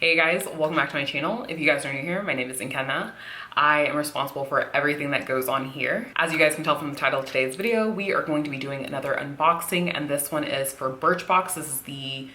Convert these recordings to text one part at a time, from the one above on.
Hey guys, welcome back to my channel. If you guys are new here, my name is Nkenna. I am responsible for everything that goes on here. As you guys can tell from the title of today's video, we are going to be doing another unboxing, and this one is for Birchbox. This is the,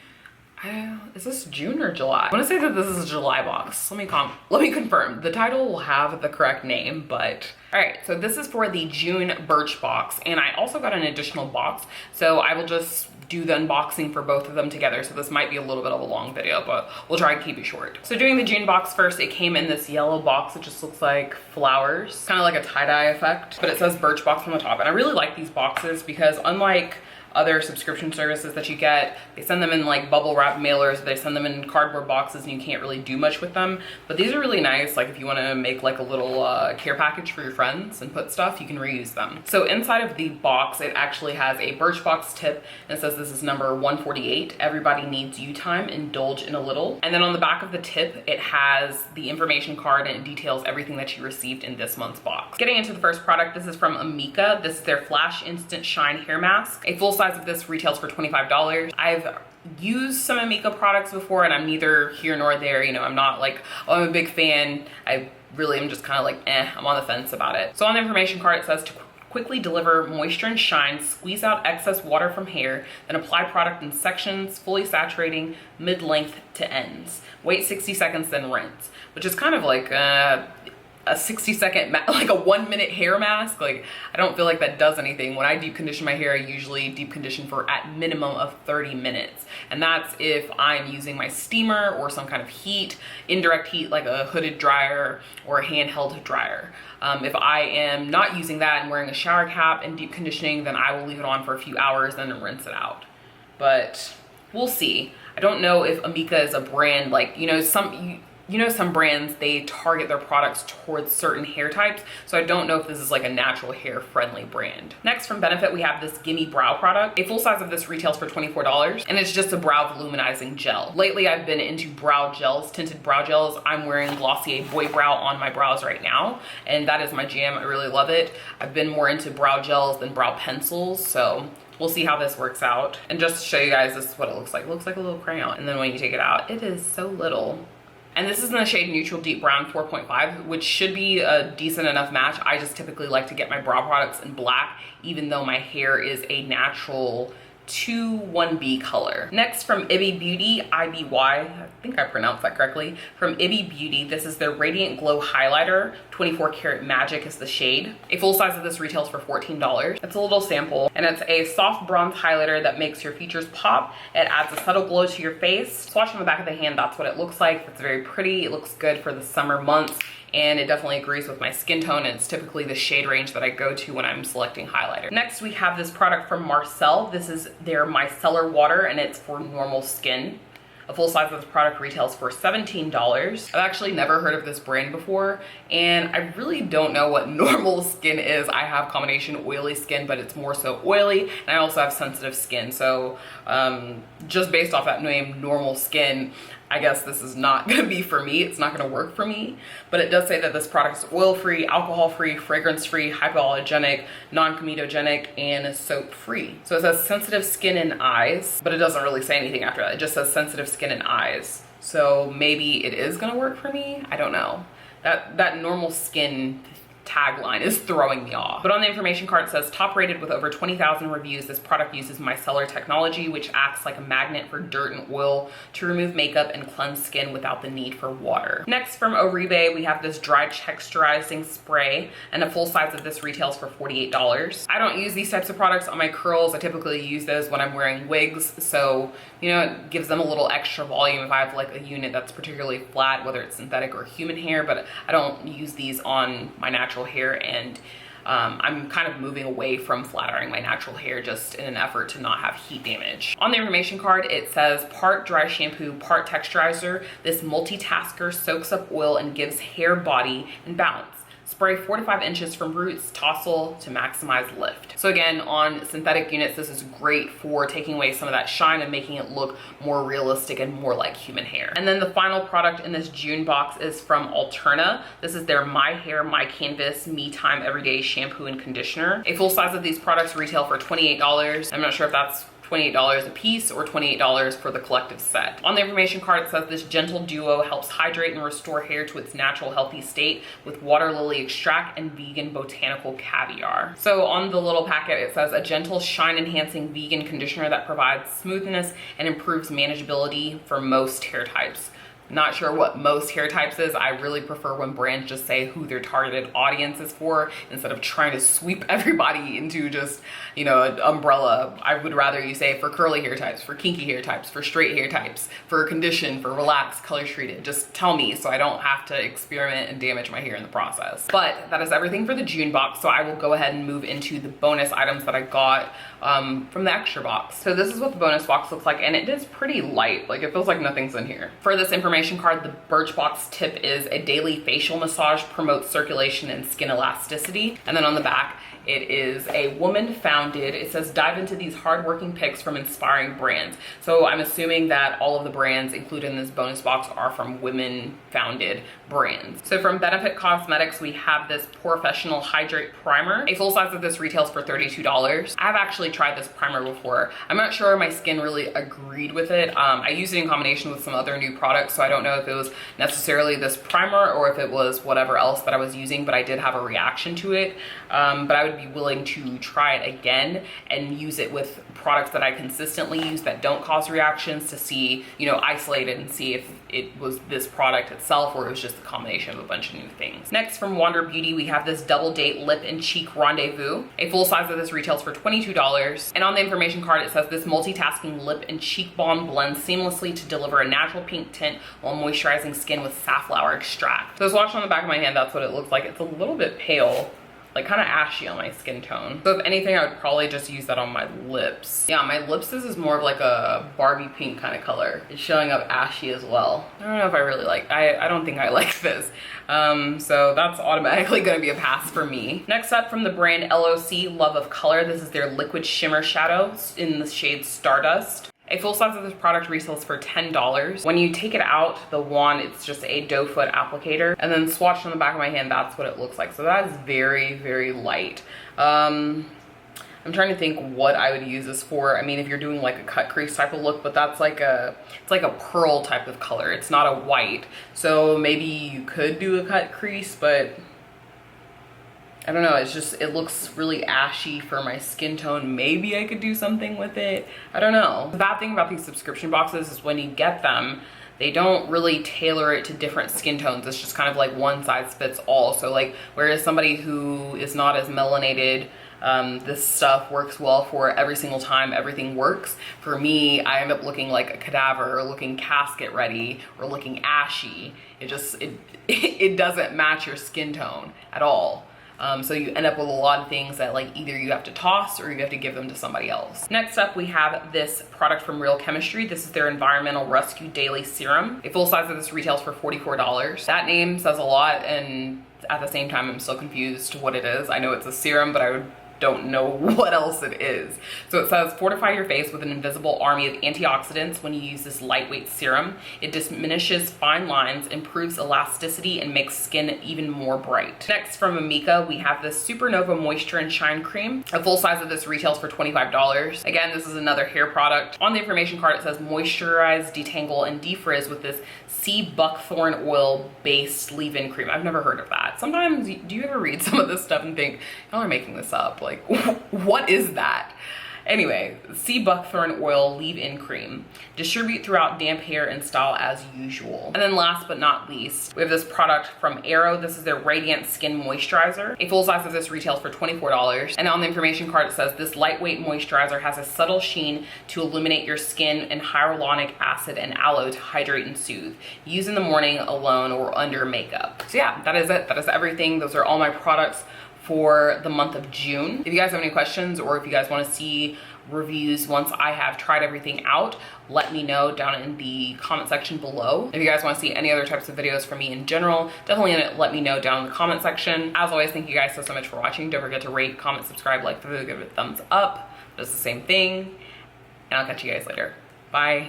is this June or July? I want to say that this is a July box. Let me confirm. The title will have the correct name, but all right, so this is for the June Birchbox, and I also got an additional box, so I will just do the unboxing for both of them together. So this might be a little bit of a long video, but we'll try and keep it short. So doing the June box first, it came in this yellow box. It just looks like flowers, kind of like a tie-dye effect, but it says Birchbox on the top. And I really like these boxes because unlike other subscription services that you get, they send them in like bubble wrap mailers, they send them in cardboard boxes and you can't really do much with them. But these are really nice, like if you wanna make like a little care package for your friends and put stuff, you can reuse them. So inside of the box, it actually has a Birchbox tip, and it says this is number 148, everybody needs you time, indulge in a little. And then on the back of the tip, it has the information card and it details everything that you received in this month's box. Getting into the first product, this is from Amika. This is their Flash Instant Shine Hair Mask. A full size of this retails for $25. I've used some Amika products before and I'm neither here nor there. You know, I'm not like, oh, I'm a big fan. I really am just kind of like, I'm on the fence about it. So on the information card, it says to quickly deliver moisture and shine, squeeze out excess water from hair, then apply product in sections, fully saturating mid-length to ends. Wait 60 seconds, then rinse, which is kind of like a 60-second, like a 1-minute hair mask. Like, I don't feel like that does anything. When I deep condition my hair, I usually deep condition for at minimum of 30 minutes. And that's if I'm using my steamer or some kind of heat, indirect heat, like a hooded dryer or a handheld dryer. If I am not using that and wearing a shower cap and deep conditioning, then I will leave it on for a few hours and then rinse it out. But we'll see. I don't know if Amika is a brand, like, you know, some brands, they target their products towards certain hair types. So I don't know if this is like a natural hair friendly brand. Next from Benefit, we have this Gimme Brow product. A full size of this retails for $24 and it's just a brow voluminizing gel. Lately, I've been into brow gels, tinted brow gels. I'm wearing Glossier Boy Brow on my brows right now, and that is my jam. I really love it. I've been more into brow gels than brow pencils, so we'll see how this works out. And just to show you guys, this is what it looks like. It looks like a little crayon. And then when you take it out, it is so little. And this is in the shade Neutral Deep Brown 4.5, which should be a decent enough match. I just typically like to get my brow products in black, even though my hair is a natural 2-1B color. Next from Ibby Beauty, IBY, I think I pronounced that correctly. From Ibby Beauty, this is their Radiant Glow Highlighter, 24 Karat Magic is the shade. A full size of this retails for $14. It's a little sample, and it's a soft bronze highlighter that makes your features pop. It adds a subtle glow to your face. Swatch on the back of the hand, that's what it looks like. It's very pretty. It looks good for the summer months, and it definitely agrees with my skin tone, and it's typically the shade range that I go to when I'm selecting highlighter. Next, we have this product from Marcel. This is their Micellar Water, and it's for normal skin. A full size of this product retails for $17. I've actually never heard of this brand before, and I really don't know what normal skin is. I have combination oily skin, but it's more so oily, and I also have sensitive skin. So just based off that name, normal skin, I guess this is not gonna be for me. It's not gonna work for me, but it does say that this product is oil-free, alcohol-free, fragrance-free, hypoallergenic, non-comedogenic, and soap-free. So it says sensitive skin and eyes, but it doesn't really say anything after that. It just says sensitive skin and eyes. So maybe it is gonna work for me. I don't know. That normal skin tagline is throwing me off. But on the information card, it says top rated with over 20,000 reviews. This product uses micellar technology, which acts like a magnet for dirt and oil to remove makeup and cleanse skin without the need for water. Next from Oribe, we have this dry texturizing spray, and a full size of this retails for $48. I don't use these types of products on my curls. I typically use those when I'm wearing wigs. So, you know, it gives them a little extra volume if I have like a unit that's particularly flat, whether it's synthetic or human hair, but I don't use these on my natural hair, and I'm kind of moving away from flat ironing my natural hair just in an effort to not have heat damage. On the information card, it says part dry shampoo, part texturizer. This multitasker soaks up oil and gives hair body and balance. Spray 4 to 5 inches from roots, tassel to maximize lift. So again, on synthetic units, this is great for taking away some of that shine and making it look more realistic and more like human hair. And then the final product in this June box is from Alterna. This is their My Hair, My Canvas, Me Time Everyday Shampoo and Conditioner. A full size of these products retail for $28. I'm not sure if that's $28 a piece or $28 for the collective set. On the information card, it says this gentle duo helps hydrate and restore hair to its natural healthy state with water lily extract and vegan botanical caviar. So on the little packet, it says a gentle shine enhancing vegan conditioner that provides smoothness and improves manageability for most hair types. Not sure what most hair types is. I really prefer when brands just say who their targeted audience is for instead of trying to sweep everybody into just, you know, an umbrella. I would rather you say for curly hair types, for kinky hair types, for straight hair types, for condition, for relaxed, color treated. Just tell me so I don't have to experiment and damage my hair in the process. But that is everything for the June box. So I will go ahead and move into the bonus items that I got from the extra box. So this is what the bonus box looks like, and it is pretty light. Like, it feels like nothing's in here. For this information card, the Birchbox tip is a daily facial massage, promotes circulation and skin elasticity. And then on the back, it is a woman founded. It says dive into these hardworking picks from inspiring brands. So I'm assuming that all of the brands included in this bonus box are from women founded brands. So from Benefit Cosmetics, we have this Professional Hydrate Primer. A full size of this retails for $32. I've actually tried this primer before. I'm not sure my skin really agreed with it. I used it in combination with some other new products, so I don't know if it was necessarily this primer or if it was whatever else that I was using, but I did have a reaction to it. But I would be willing to try it again and use it with products that I consistently use that don't cause reactions to see, you know, isolate it and see if it was this product itself or it was just a combination of a bunch of new things. Next, from Wander Beauty, we have this Double Date Lip and Cheek Rendezvous. A full size of this retails for $22. And on the information card, it says this multitasking lip and cheek balm blends seamlessly to deliver a natural pink tint while moisturizing skin with safflower extract. So swatched on the back of my hand, that's what it looks like. It's a little bit pale, like kind of ashy on my skin tone. So if anything, I would probably just use that on my lips. Yeah, my lips, this is more of like a Barbie pink kind of color. It's showing up ashy as well. I don't know if I really like, I don't think I like this. So that's automatically gonna be a pass for me. Next up, from the brand LOC, Love of Color, this is their liquid shimmer shadow in the shade Stardust. A full size of this product retails for $10. When you take it out, the wand, it's just a doe foot applicator. And then swatched on the back of my hand, that's what it looks like. So that is very, very light. I'm trying to think what I would use this for. I mean, if you're doing like a cut crease type of look, but that's like it's like a pearl type of color. It's not a white. So maybe you could do a cut crease, but I don't know, it's just, it looks really ashy for my skin tone. Maybe I could do something with it. I don't know. The bad thing about these subscription boxes is when you get them, they don't really tailor it to different skin tones. It's just kind of like one size fits all. So like, whereas somebody who is not as melanated, this stuff works well for every single time everything works. For me, I end up looking like a cadaver or looking casket ready or looking ashy. It just, it doesn't match your skin tone at all. So you end up with a lot of things that like either you have to toss or you have to give them to somebody else. Next up, we have this product from Real Chemistry. This is their Environmental Rescue Daily Serum. A full size of this retails for $44. That name says a lot, and at the same time, I'm still confused to what it is. I know it's a serum, but I don't know what else it is. So it says, fortify your face with an invisible army of antioxidants when you use this lightweight serum. It diminishes fine lines, improves elasticity, and makes skin even more bright. Next, from Amika, we have this Supernova Moisture and Shine Cream. A full size of this retails for $25. Again, this is another hair product. On the information card, it says moisturize, detangle, and defrizz with this sea buckthorn oil based leave-in cream. I've never heard of that. Sometimes, do you ever read some of this stuff and think, y'all are making this up? Like, what is that? Anyway, sea buckthorn oil leave-in cream. Distribute throughout damp hair and style as usual. And then last but not least, we have this product from Aero. This is their Radiant Skin Moisturizer. A full size of this retails for $24. And on the information card, it says this lightweight moisturizer has a subtle sheen to illuminate your skin, and hyaluronic acid and aloe to hydrate and soothe. Use in the morning alone or under makeup. So yeah, that is it. That is everything. Those are all my products for the month of June. If you guys have any questions or if you guys want to see reviews once I have tried everything out, let me know down in the comment section below. If you guys want to see any other types of videos from me in general, definitely let me know down in the comment section. As always, thank you guys so much for watching. Don't forget to rate, comment, subscribe, like the video, give it a thumbs up. Does the same thing. And I'll catch you guys later. Bye.